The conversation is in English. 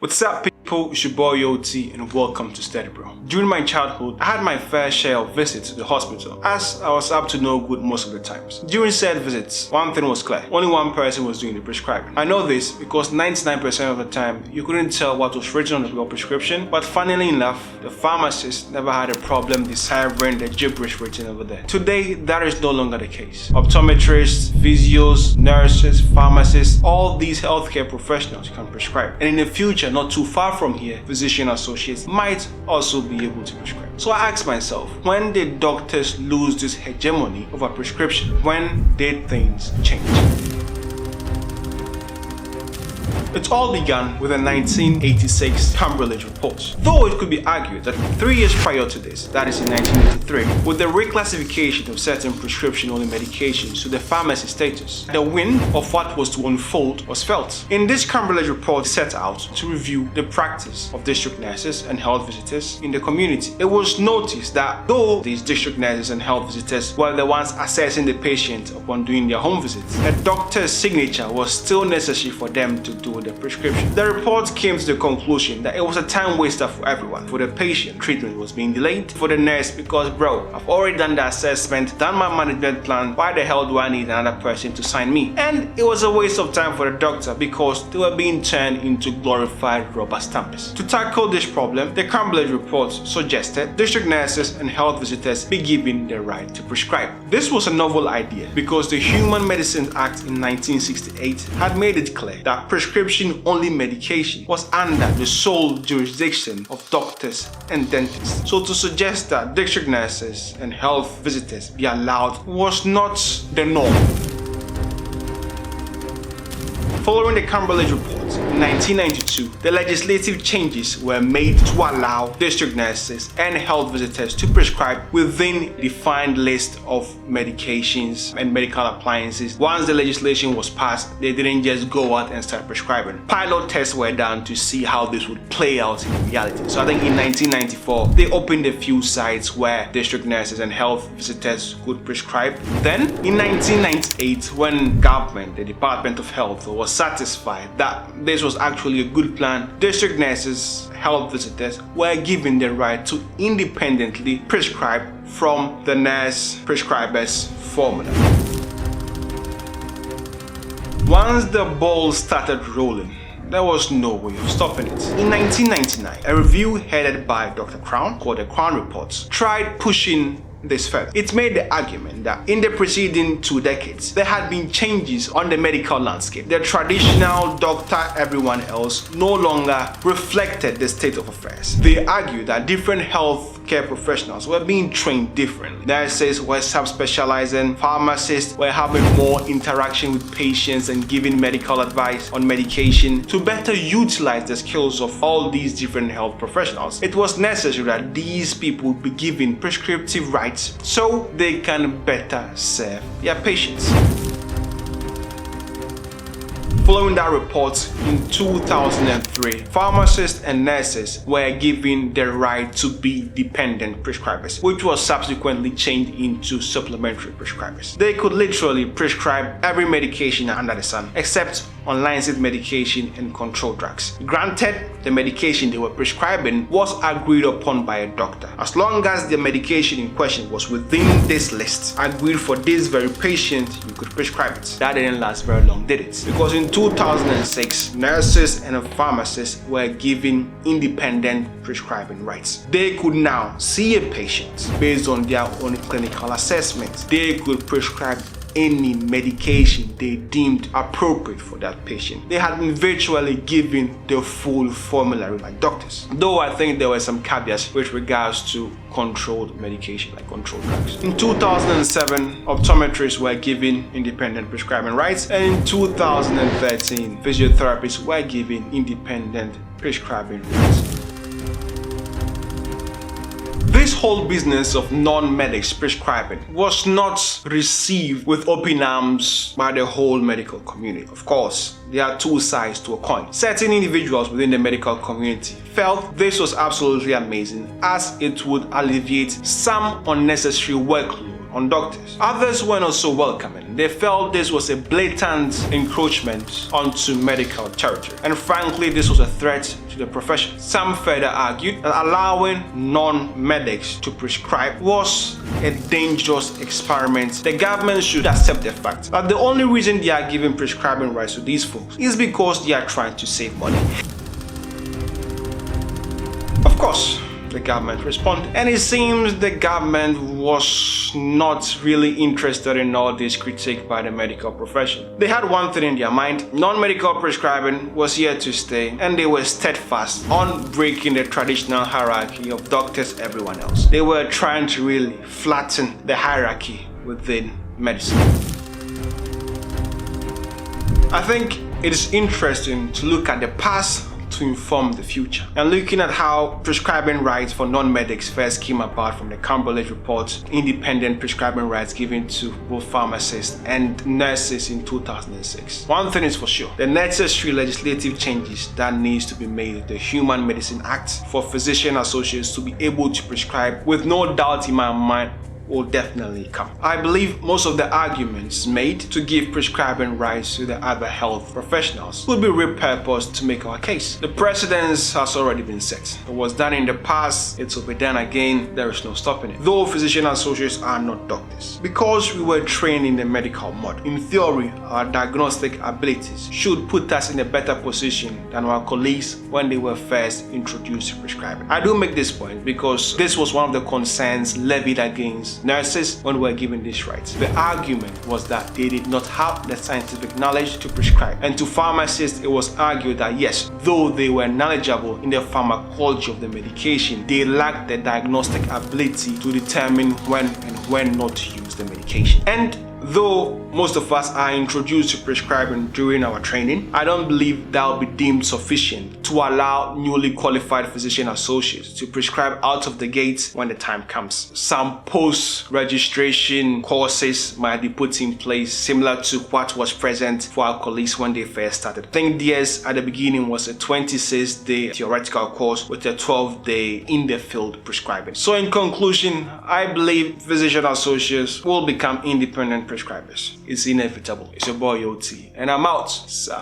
What's up, people? It's your boy OT and welcome to Steady Bro. During my childhood, I had my fair share of visits to the hospital as I was up to no good most of the times. During said visits, one thing was clear: only one person was doing the prescribing. I know this because 99% of the time you couldn't tell what was written on your prescription, but funnily enough, the pharmacist never had a problem deciphering the gibberish written over there. Today, that is no longer the case. Optometrists, physios, nurses, pharmacists, all these healthcare professionals can prescribe, and in the future, not too far from here, physician associates might also be able to prescribe. So I asked myself, when did doctors lose this hegemony over prescription? When did things change? It all began with the 1986 Cambridge report. Though it could be argued that 3 years prior to this, that is in 1983, with the reclassification of certain prescription-only medications to the pharmacy status, the wind of what was to unfold was felt. In this Cambridge report set out to review the practice of district nurses and health visitors in the community. It was noticed that though these district nurses and health visitors were the ones assessing the patient upon doing their home visits, a doctor's signature was still necessary for them to do the prescription. The report came to the conclusion that it was a time waster for everyone. For the patient, treatment was being delayed. For the nurse, because bro, I've already done the assessment, done my management plan, why the hell do I need another person to sign me? And it was a waste of time for the doctor because they were being turned into glorified rubber stampers. To tackle this problem, the Cambridge report suggested district nurses and health visitors be given the right to prescribe. This was a novel idea because the Human Medicine Act in 1968 had made it clear that prescription-only medication was under the sole jurisdiction of doctors and dentists. So to suggest that district nurses and health visitors be allowed was not the norm. Following the Cambridge report, in 1992, the legislative changes were made to allow district nurses and health visitors to prescribe within a defined list of medications and medical appliances. Once the legislation was passed, they didn't just go out and start prescribing. Pilot tests were done to see how this would play out in reality. So I think in 1994, they opened a few sites where district nurses and health visitors could prescribe. Then, in 1998, when government, the Department of Health, was satisfied that this was actually a good plan, district nurses, health visitors were given the right to independently prescribe from the nurse prescriber's formula. Once the ball started rolling, there was no way of stopping it. In 1999, a review headed by Dr. Crown, called the Crown Reports, tried pushing this further. It made the argument that in the preceding 2 decades, there had been changes on the medical landscape. The traditional doctor, everyone else, no longer reflected the state of affairs. They argued that different healthcare professionals were being trained differently. Nurses were subspecializing, pharmacists were having more interaction with patients and giving medical advice on medication. To better utilize the skills of all these different health professionals, it was necessary that these people be given prescriptive rights so they can better serve their patients. Following that report, in 2003, pharmacists and nurses were given the right to be dependent prescribers, which was subsequently changed into supplementary prescribers. They could literally prescribe every medication under the sun, except unlicensed medication and controlled drugs. Granted, the medication they were prescribing was agreed upon by a doctor. As long as the medication in question was within this list, agreed for this very patient, you could prescribe it. That didn't last very long, did it? Because in 2006, nurses and pharmacists were given independent prescribing rights. They could now see a patient based on their own clinical assessment. They could prescribe any medication they deemed appropriate for that patient. They had been virtually given the full formulary by doctors. Though I think there were some caveats with regards to controlled medication, like controlled drugs. In 2007, optometrists were given independent prescribing rights, and in 2013, physiotherapists were given independent prescribing rights. This whole business of non-medics prescribing was not received with open arms by the whole medical community. Of course, there are two sides to a coin. Certain individuals within the medical community felt this was absolutely amazing as it would alleviate some unnecessary workload on doctors. Others were not so welcoming. They felt this was a blatant encroachment onto medical territory, and frankly, this was a threat to the profession. Some further argued that allowing non-medics to prescribe was a dangerous experiment. The government should accept the fact that the only reason they are giving prescribing rights to these folks is because they are trying to save money. Of course, the government responded, and it seems the government was not really interested in all this critique by the medical profession. They had one thing in their mind: non-medical prescribing was here to stay, and they were steadfast on breaking the traditional hierarchy of doctors, everyone else. They were trying to really flatten the hierarchy within medicine. I think it is interesting to look at the past to inform the future, and looking at how prescribing rights for non-medics first came about from the Cambridge report, independent prescribing rights given to both pharmacists and nurses in 2006. One thing is for sure: the necessary legislative changes that needs to be made to the Human Medicine Act for physician associates to be able to prescribe, with no doubt in my mind, will definitely come. I believe most of the arguments made to give prescribing rights to the other health professionals would be repurposed to make our case. The precedence has already been set. It was done in the past, it will be done again, there is no stopping it. Though physician associates are not doctors. Because we were trained in the medical mode, in theory, our diagnostic abilities should put us in a better position than our colleagues when they were first introduced to prescribing. I do make this point because this was one of the concerns levied against nurses when we were given these rights. The argument was that they did not have the scientific knowledge to prescribe. And to pharmacists, it was argued that yes, though they were knowledgeable in the pharmacology of the medication, they lacked the diagnostic ability to determine when and when not to use the medication. And though most of us are introduced to prescribing during our training, I don't believe that will be deemed sufficient to allow newly qualified physician associates to prescribe out of the gate when the time comes. Some post-registration courses might be put in place similar to what was present for our colleagues when they first started. I think theirs at the beginning was a 26-day theoretical course with a 12-day in the field prescribing. So in conclusion, I believe physician associates will become independent prescribers. It's inevitable. It's your boy OT, and I'm out. Salute!